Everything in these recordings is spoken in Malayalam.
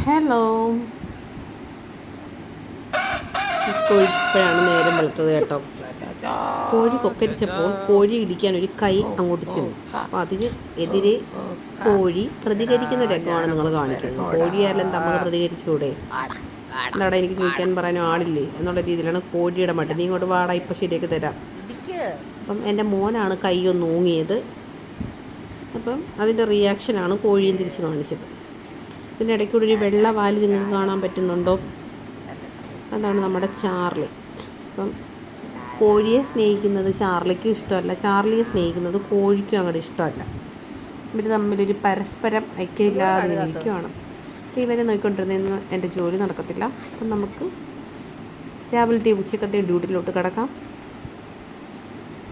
ഹലോ. കോഴിപ്പോഴാണ് നേരം വെളുത്തത് കേട്ടോ. കോഴി കൊക്കരിച്ചപ്പോൾ കോഴി ഇടിക്കാൻ ഒരു കൈ അങ്ങോട്ട് ചെന്നു. അപ്പോൾ അതിന് എതിരെ കോഴി പ്രതികരിക്കുന്ന രംഗമാണ് നിങ്ങൾ കാണിക്കുന്നത്. കോഴിയായാലും നമുക്ക് പ്രതികരിച്ചൂടെ? എന്താടാ എനിക്ക് ചോദിക്കാൻ പറയാനും ആളില്ലേ എന്നുള്ള രീതിയിലാണ് കോഴിയുടെ മട്ട്. നീ ഇങ്ങോട്ട് വാടാ, ഇപ്പം ശരിയാക്കി തരാം. അപ്പം എൻ്റെ മോനാണ് കൈ ഒന്ന് ഊങ്ങിയത്. അപ്പം അതിൻ്റെ റിയാക്ഷനാണ് കോഴിയും തിരിച്ച് കാണിച്ചത്. ഇതിനിടയ്ക്കൂടെ ഒരു വെള്ള വാല് നിങ്ങൾക്ക് കാണാൻ പറ്റുന്നുണ്ടോ? അതാണ് നമ്മുടെ ചാർലി. അപ്പം കോഴിയെ സ്നേഹിക്കുന്നത് ചാർലിക്കും ഇഷ്ടമല്ല, ചാർലിയെ സ്നേഹിക്കുന്നത് കോഴിക്കും അങ്ങോട്ട് ഇഷ്ടമല്ല. ഇവർ തമ്മിലൊരു പരസ്പരം ഐക്യമില്ലാതെ ഇരിക്കുകയാണ്. അപ്പോൾ ഇവരെ നോക്കിക്കൊണ്ടിരുന്ന എൻ്റെ ജോലി നടക്കത്തില്ല. അപ്പം നമുക്ക് രാവിലത്തെ ഉച്ചക്കത്തെ ഡ്യൂട്ടിയിലോട്ട് കിടക്കാം.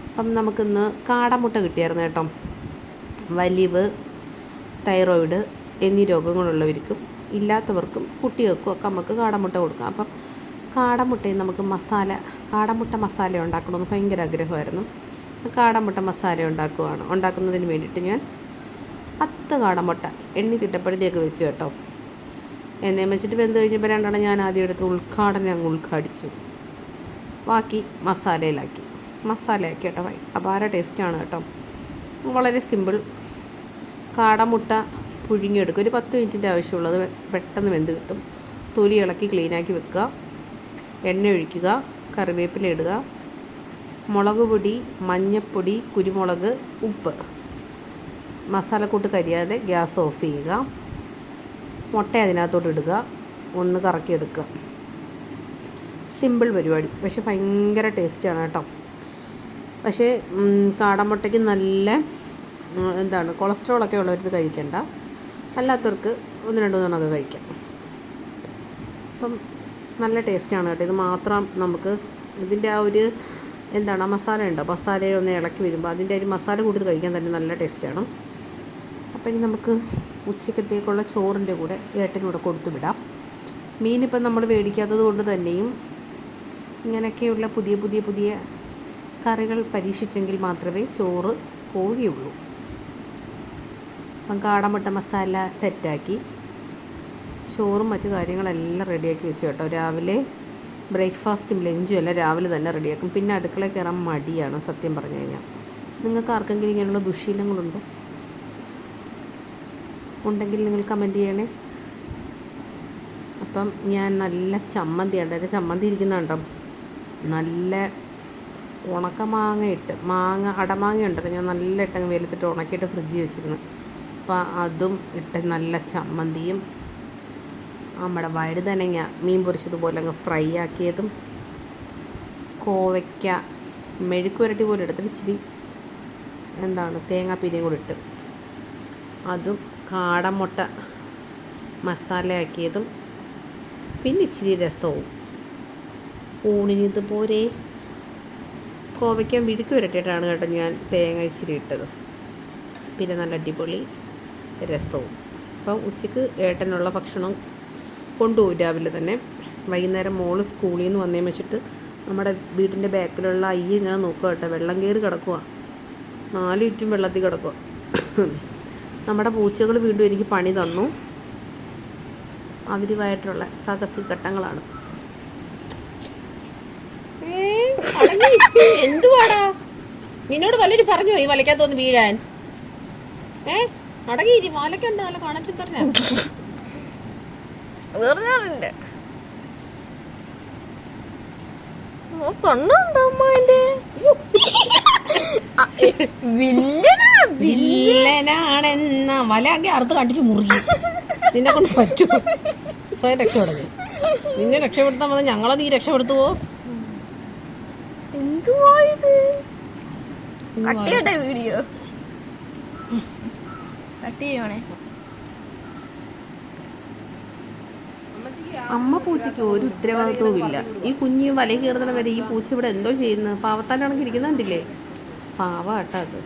അപ്പം നമുക്കിന്ന് കാടമുട്ട കിട്ടിയായിരുന്നു കേട്ടോ. വലിവ്, തൈറോയിഡ് എന്നീ രോഗങ്ങളുള്ളവർക്കും ഇല്ലാത്തവർക്കും കുട്ടികൾക്കും ഒക്കെ നമുക്ക് കാടമുട്ട കൊടുക്കാം. അപ്പം കാടമുട്ടയും നമുക്ക് കാടമുട്ട മസാല ഉണ്ടാക്കണമെന്ന് ഭയങ്കര ആഗ്രഹമായിരുന്നു. കാടമുട്ട മസാല ഉണ്ടാക്കുന്നതിന് വേണ്ടിയിട്ട് ഞാൻ 10 കാടമുട്ട എണ്ണി തിട്ടപ്പോഴത്തേക്ക് വെച്ച് കേട്ടോ. എണ്ണയും വെച്ചിട്ട് വെന്ത് കഴിഞ്ഞപ്പോൾ 2 ഞാൻ ആദ്യം എടുത്ത് ഉദ്ഘാടിച്ചു. ബാക്കി മസാലയാക്കി കേട്ടോ. അപാര ടേസ്റ്റാണ് കേട്ടോ. വളരെ സിമ്പിൾ. കാടമുട്ട പുഴുങ്ങിയെടുക്കുക. ഒരു 10 മിനിറ്റിൻ്റെ ആവശ്യമുള്ളത്, പെട്ടെന്ന് വെന്ത് കിട്ടും. തൊലി ഇളക്കി ക്ലീനാക്കി വെക്കുക. എണ്ണ ഒഴിക്കുക, കറിവേപ്പില ഇടുക, മുളക് പൊടി, മഞ്ഞൾപ്പൊടി, കുരുമുളക്, ഉപ്പ്, മസാലക്കൂട്ട് കരിയാതെ ഗ്യാസ് ഓഫ് ചെയ്യുക. മുട്ട അതിനകത്തോട്ട് ഇടുക, ഒന്ന് കറക്കിയെടുക്കുക. സിമ്പിൾ പരിപാടി, പക്ഷെ ഭയങ്കര ടേസ്റ്റാണ് കേട്ടോ. പക്ഷേ കാടമുട്ടയ്ക്ക് നല്ല കൊളസ്ട്രോളൊക്കെ ഉള്ളവർക്ക് കഴിക്കണ്ട, അല്ലാത്തവർക്ക് 1-2 കഴിക്കാം. അപ്പം നല്ല ടേസ്റ്റാണ് കേട്ടോ. ഇത് മാത്രം നമുക്ക് ഇതിൻ്റെ ആ ഒരു മസാല ഉണ്ടോ, മസാലയെ ഒന്ന് ഇളക്കി വരുമ്പോൾ അതിൻ്റെ ഒരു മസാല കൂട്ടി കഴിക്കാൻ തന്നെ നല്ല ടേസ്റ്റാണ്. അപ്പം ഇനി നമുക്ക് ഉച്ചക്കത്തേക്കുള്ള ചോറിൻ്റെ കൂടെ ഏട്ടനൂടെ കൊടുത്തു വിടാം. മീനിപ്പം നമ്മൾ മേടിക്കാത്തത് കൊണ്ട് തന്നെയും ഇങ്ങനെയൊക്കെയുള്ള പുതിയ കറികൾ പരീക്ഷിച്ചെങ്കിൽ മാത്രമേ ചോറ് പോവുകയുള്ളൂ. അപ്പം കാടമുട്ട മസാല സെറ്റാക്കി ചോറും മറ്റു കാര്യങ്ങളെല്ലാം റെഡിയാക്കി വെച്ചു കേട്ടോ. രാവിലെ ബ്രേക്ക്ഫാസ്റ്റും ലഞ്ചും എല്ലാം രാവിലെ തന്നെ റെഡിയാക്കും. പിന്നെ അടുക്കളയിൽ കയറാൻ മടിയാണ് സത്യം പറഞ്ഞു കഴിഞ്ഞാൽ. നിങ്ങൾക്ക് ആർക്കെങ്കിലും ഇങ്ങനെയുള്ള ദുശീലങ്ങളുണ്ടോ? ഉണ്ടെങ്കിൽ നിങ്ങൾ കമൻറ്റ് ചെയ്യണേ. അപ്പം ഞാൻ നല്ല ചമ്മന്തിയുണ്ട്. എൻ്റെ ചമ്മന്തി ഇരിക്കുന്നുണ്ടോ, നല്ല ഉണക്കമാങ്ങ അടമാങ്ങ ഉണ്ടല്ലോ, ഞാൻ നല്ല ഇട്ടങ്ങ് വെയിലത്തിട്ട് ഉണക്കിയിട്ട് ഫ്രിഡ്ജിൽ വെച്ചിരുന്നു. അപ്പോൾ അതും ഇട്ട് നല്ല ചമ്മന്തിയും, നമ്മുടെ വഴുതനങ്ങ മീൻ പൊരിച്ചതുപോലെ അങ്ങ് ഫ്രൈ ആക്കിയതും, കോവയ്ക്ക മെഴുക്ക് പുരട്ടി പോലെ എടുത്തിട്ട് ഇച്ചിരി തേങ്ങാപ്പീരയും കൂടി ഇട്ട് അതും, കാടമുട്ട മസാലയാക്കിയതും, പിന്നെ ഇച്ചിരി രസവും. ഊണിനിത് പോരെ. കോവയ്ക്ക മെഴുക്ക് പുരട്ടിയിട്ടാണ് കേട്ടോ ഞാൻ തേങ്ങ ഇച്ചിരി ഇട്ടത്. പിന്നെ നല്ല അടിപൊളി രസവും. അപ്പം ഉച്ചയ്ക്ക് ഏട്ടനുള്ള ഭക്ഷണം കൊണ്ടുപോകും രാവിലെ തന്നെ. വൈകുന്നേരം മോള് സ്കൂളിൽ നിന്ന് വന്നേം വെച്ചിട്ട് നമ്മുടെ വീടിൻ്റെ ബാക്കിലുള്ള ഇങ്ങനെ നോക്കുക കേട്ടോ. വെള്ളം കയറി കിടക്കുക, 4 ചുറ്റും വെള്ളത്തിൽ കിടക്കുക. നമ്മുടെ പൂച്ചകൾ വീണ്ടും എനിക്ക് പണി തന്നു. അവരുമായിട്ടുള്ള സാഹസികഘട്ടങ്ങളാണ്. എന്തുവാടാ നിന്നോട് വല്ലൊരു പറഞ്ഞു ഈ വലയ്ക്കകത്തൊന്ന് വീഴാൻ? അടങ്ങിയിരി, വലയ്ക്കുണ്ട് നല്ല കണച്ചു തരണ. വില്ലനാണെന്ന വലയാക്കി അറുത്ത് കണ്ടിച്ച് മുറുകി. നിന്നെ കൊണ്ട് പറ്റും സ്വയം രക്ഷപ്പെടുന്നത്. നിന്നെ രക്ഷപ്പെടുത്താൻ വന്ന് ഞങ്ങളെ നീ രക്ഷപ്പെടുത്തുവോ? എന്തുവാ ഇത്? വീഡിയോ കട്ട് ചെയ്യണേ. അമ്മ പൂച്ചയ്ക്ക് ഒരു ഉത്തരവാദിത്വവും ഇല്ല. ഈ കുഞ്ഞ് വല കയറുന്ന വരെ ഈ പൂച്ച ഇവിടെ എന്തോ ചെയ്യുന്നത്? പാവത്താലാണെങ്കിൽ ഇരിക്കുന്നുണ്ടില്ലേ? പാവ കേട്ടോ അത്.